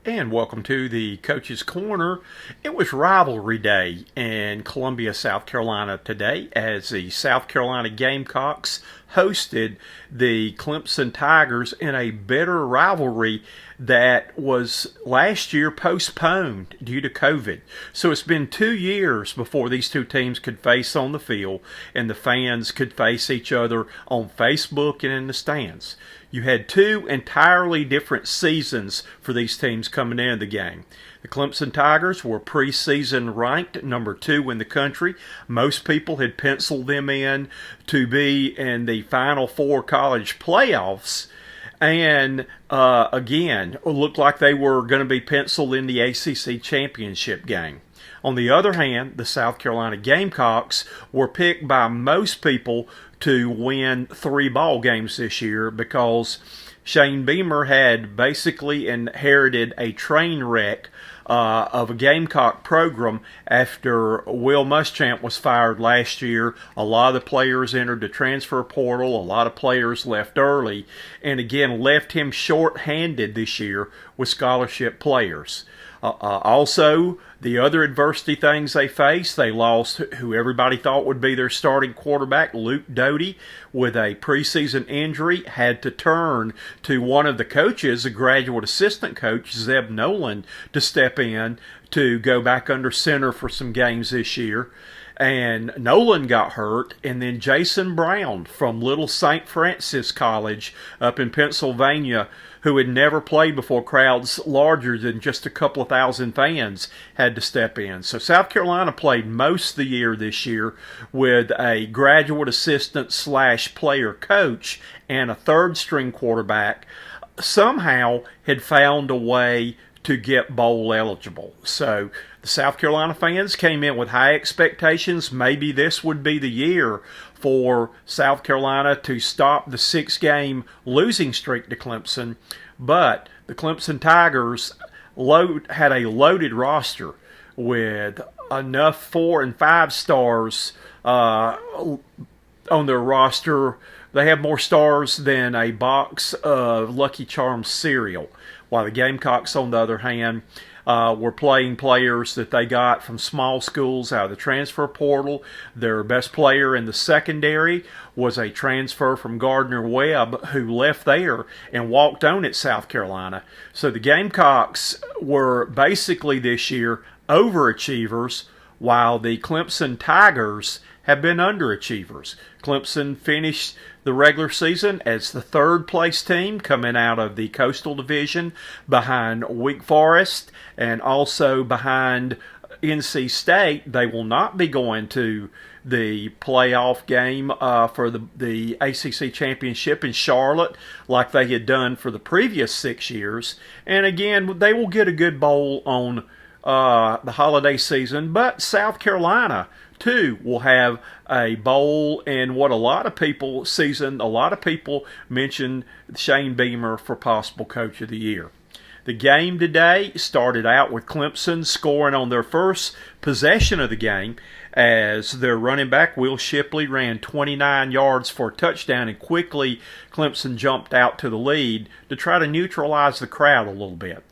And welcome to the Coach's Corner. It was rivalry day in Columbia, South Carolina today as the South Carolina Gamecocks hosted the Clemson Tigers in a bitter rivalry that was last year postponed due to COVID. So it's been 2 years before these two teams could face on the field and the fans could face each other on Facebook and in the stands. You had two entirely different seasons for these teams coming into the game. The Clemson Tigers were preseason ranked number 2 in the country. Most people had penciled them in to be in the Final Four college playoffs. And again, it looked like they were going to be penciled in the ACC championship game. On the other hand, the South Carolina Gamecocks were picked by most people to win 3 ball games this year because Shane Beamer had basically inherited a train wreck of a Gamecock program after Will Muschamp was fired last year. A lot of the players entered the transfer portal. A lot of players left early and again left him short-handed this year with scholarship players. Also, the other adversity things they faced, they lost who everybody thought would be their starting quarterback, Luke Doty, with a preseason injury, had to turn to one of the coaches, a graduate assistant coach, Zeb Nolan, to step in to go back under center for some games this year. And Nolan got hurt, and then Jason Brown from Little St. Francis College up in Pennsylvania, who had never played before crowds larger than just a couple of thousand fans, had to step in. So South Carolina played most of the year this year with a graduate assistant / player coach and a third-string quarterback. Somehow had found a way to get bowl eligible. So the South Carolina fans came in with high expectations. Maybe this would be the year for South Carolina to stop the 6-game losing streak to Clemson. But the Clemson Tigers had a loaded roster with enough 4 and 5 stars on their roster. They have more stars than a box of Lucky Charms cereal. While the Gamecocks, on the other hand, were playing players that they got from small schools out of the transfer portal. Their best player in the secondary was a transfer from Gardner-Webb who left there and walked on at South Carolina. So the Gamecocks were basically this year overachievers, while the Clemson Tigers have been underachievers. Clemson finished the regular season as the 3rd-place team coming out of the Coastal Division behind Wake Forest and also behind NC State. They will not be going to the playoff game for the ACC championship in Charlotte like they had done for the previous 6 years. And again, they will get a good bowl on the holiday season, but South Carolina too will have a bowl in what a lot of people mention Shane Beamer for possible coach of the year. The game today started out with Clemson scoring on their first possession of the game as their running back Will Shipley ran 29 yards for a touchdown, and quickly Clemson jumped out to the lead to try to neutralize the crowd a little bit.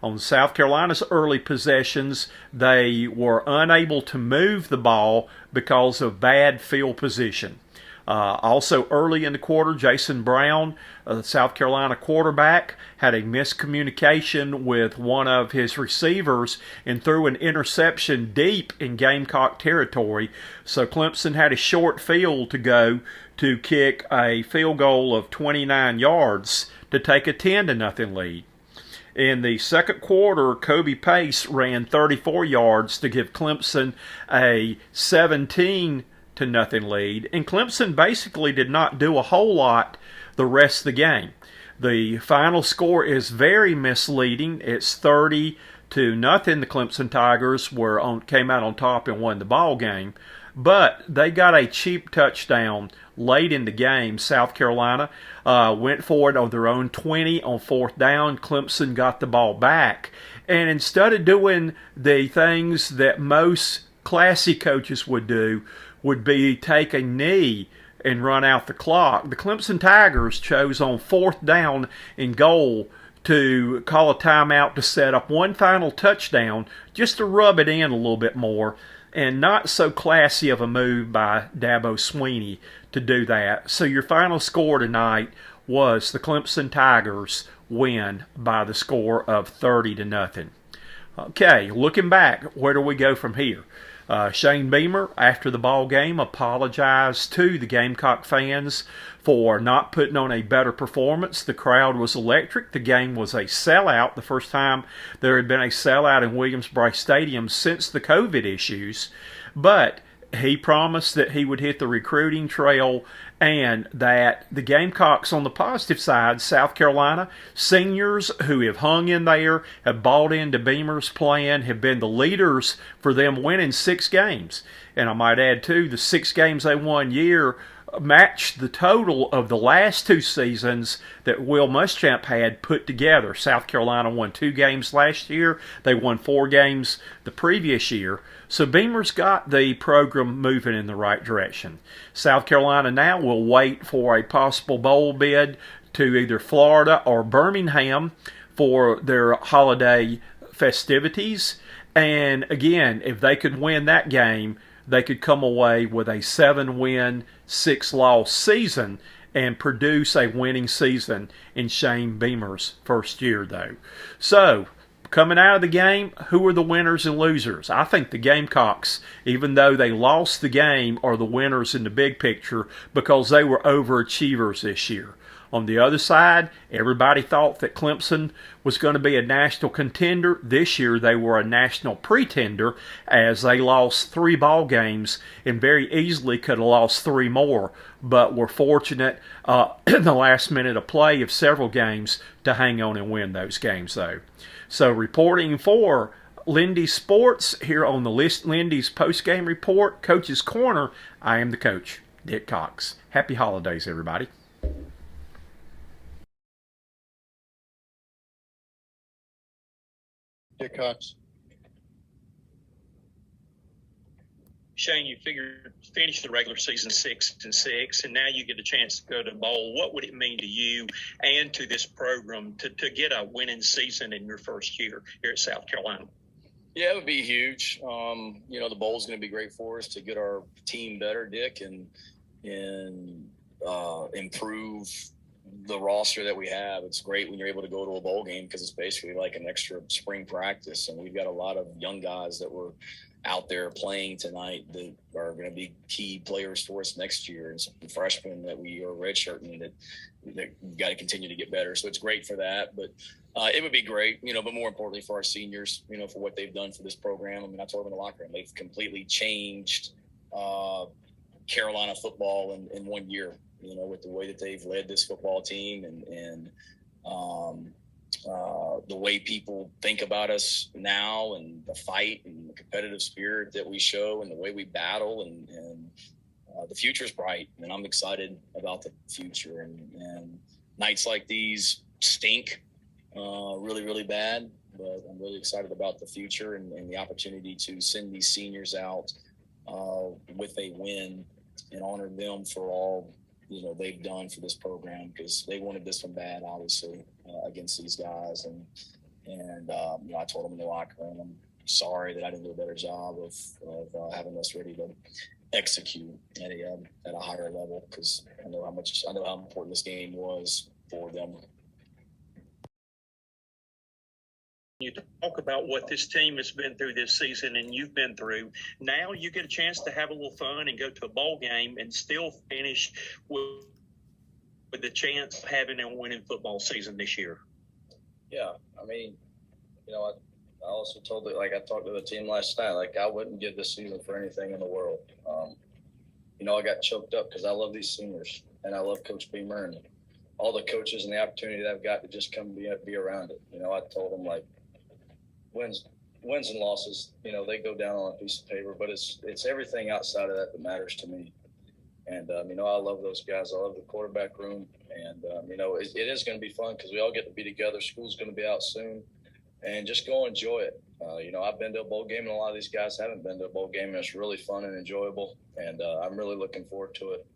On South Carolina's early possessions, they were unable to move the ball because of bad field position. Also early in the quarter, Jason Brown, the South Carolina quarterback, had a miscommunication with one of his receivers and threw an interception deep in Gamecock territory. So Clemson had a short field to go to kick a field goal of 29 yards to take a 10-0 lead. In the second quarter, Kobe Pace ran 34 yards to give Clemson a 17-0 lead, and Clemson basically did not do a whole lot the rest of the game. The final score is very misleading. It's 30-0. The Clemson Tigers came out on top and won the ball game, but they got a cheap touchdown late in the game. South Carolina went for it on their own 20 on 4th down. Clemson got the ball back, and instead of doing the things that most classy coaches would do, would be take a knee and run out the clock, the Clemson Tigers chose on 4th down and goal to call a timeout to set up one final touchdown just to rub it in a little bit more. And not so classy of a move by Dabo Sweeney to do that. So your final score tonight was the Clemson Tigers win by the score of 30-0. Okay, looking back, where do we go from here? Shane Beamer, after the ball game, apologized to the Gamecock fans for not putting on a better performance. The crowd was electric. The game was a sellout, the first time there had been a sellout in Williams-Brice Stadium since the COVID issues. But he promised that he would hit the recruiting trail and that the Gamecocks, on the positive side, South Carolina, seniors who have hung in there, have bought into Beamer's plan, have been the leaders for them winning 6 games. And I might add, too, the 6 games they won matched the total of the last 2 seasons that Will Muschamp had put together. South Carolina won 2 games last year. They won 4 games the previous year. So Beamer's got the program moving in the right direction. South Carolina now will wait for a possible bowl bid to either Florida or Birmingham for their holiday festivities. And again, if they could win that game, they could come away with a 7-win, 6-loss season and produce a winning season in Shane Beamer's first year, though. So, coming out of the game, who are the winners and losers? I think the Gamecocks, even though they lost the game, are the winners in the big picture because they were overachievers this year. On the other side, everybody thought that Clemson was going to be a national contender. This year, they were a national pretender as they lost 3 ball games and very easily could have lost 3 more, but were fortunate in the last minute of play of several games to hang on and win those games, though. So reporting for Lindy Sports here on the Lindy's post-game report, Coach's Corner, I am the coach, Dick Cox. Happy holidays, everybody. Dick Cox. Shane, you finish the regular season 6-6, and now you get a chance to go to bowl. What would it mean to you and to this program to get a winning season in your first year here at South Carolina? Yeah, it would be huge. The bowl is going to be great for us to get our team better, Dick, and improve the roster that we have. It's great when you're able to go to a bowl game because it's basically like an extra spring practice, and we've got a lot of young guys that were out there playing tonight that are going to be key players for us next year, and some freshmen that we are redshirting that we've got to continue to get better. So it's great for that, but it would be great, but more importantly for our seniors, for what they've done for this program. I mean, I told them in the locker room, they've completely changed Carolina football in 1 year, with the way that they've led this football team and the way people think about us now and the fight and the competitive spirit that we show and the way we battle and the future is bright, and I'm excited about the future. And nights like these stink really, really bad, but I'm really excited about the future and the opportunity to send these seniors out with a win and honor them for all they've done for this program, because they wanted this one bad, obviously, against these guys. And I told them in the locker room, I'm sorry that I didn't do a better job of having us ready to execute at a higher level, because I know how important this game was for them. You talk about what this team has been through this season and you've been through. Now you get a chance to have a little fun and go to a bowl game and still finish with the chance of having a winning football season this year. Yeah, I mean, I also told it, like I talked to the team last night, like I wouldn't give this season for anything in the world. I got choked up because I love these seniors and I love Coach Beamer and all the coaches and the opportunity that I've got to just come be around it. I told them, like, wins and losses, they go down on a piece of paper, but it's everything outside of that matters to me. And, I love those guys. I love the quarterback room. And, it is going to be fun because we all get to be together. School's going to be out soon. And just go enjoy it. I've been to a bowl game, and a lot of these guys haven't been to a bowl game, and it's really fun and enjoyable. And I'm really looking forward to it.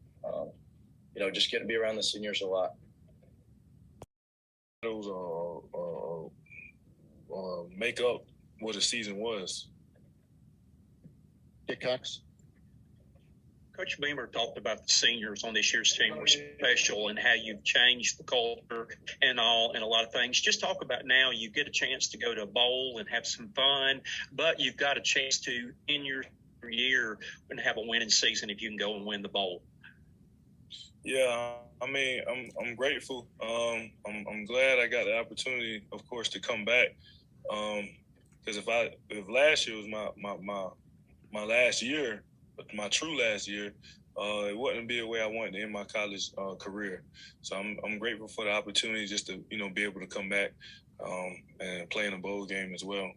Just getting to be around the seniors a lot. make up what the season was. Dick Cox. Coach Beamer talked about the seniors on this year's team were special and how you've changed the culture and a lot of things. Just talk about now you get a chance to go to a bowl and have some fun, but you've got a chance to, in your year, and have a winning season if you can go and win the bowl. Yeah, I mean, I'm grateful. I'm glad I got the opportunity, of course, to come back. Because if last year was my last year, my true last year, it wouldn't be the way I wanted to end my college career. So I'm grateful for the opportunity just to be able to come back and play in a bowl game as well.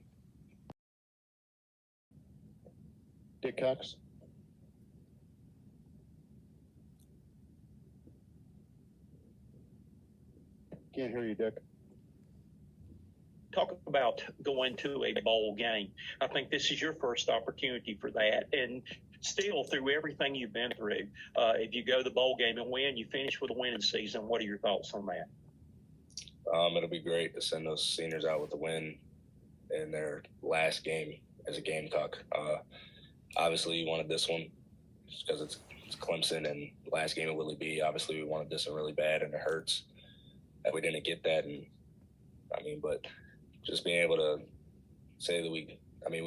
Dick Cox. Can't hear you, Dick. Talk about going to a bowl game. I think this is your first opportunity for that. And still, through everything you've been through, if you go to the bowl game and win, you finish with a winning season. What are your thoughts on that? It'll be great to send those seniors out with a win in their last game as a Gamecock. Obviously, you wanted this one just because it's Clemson and last game at Willie B. Obviously, we wanted this one really bad, and it hurts that we didn't get that. And but just being able to say that we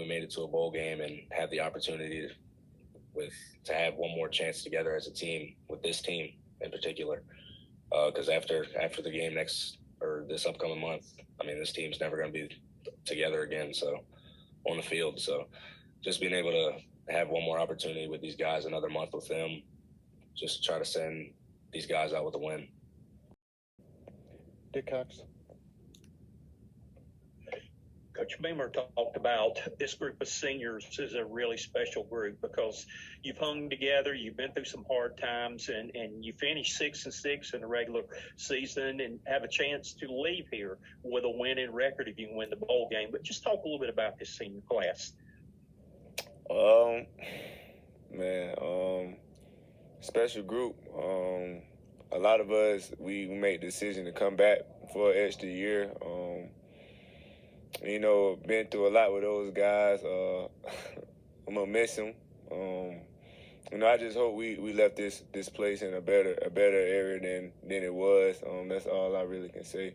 made it to a bowl game and have the opportunity to have one more chance together as a team with this team in particular. Because after the game this upcoming month, this team's never going to be together again. So on the field, so just being able to have one more opportunity with these guys, another month with them, just to try to send these guys out with a win. Dick Cox. Coach Beamer talked about this group of seniors is a really special group because you've hung together, you've been through some hard times, and you finished 6-6 in the regular season and have a chance to leave here with a winning record if you can win the bowl game. But just talk a little bit about this senior class. Special group. A lot of us, we made the decision to come back for an extra year. Been through a lot with those guys. I'm gonna miss them. I just hope we left this place in a better area than it was. That's all I really can say.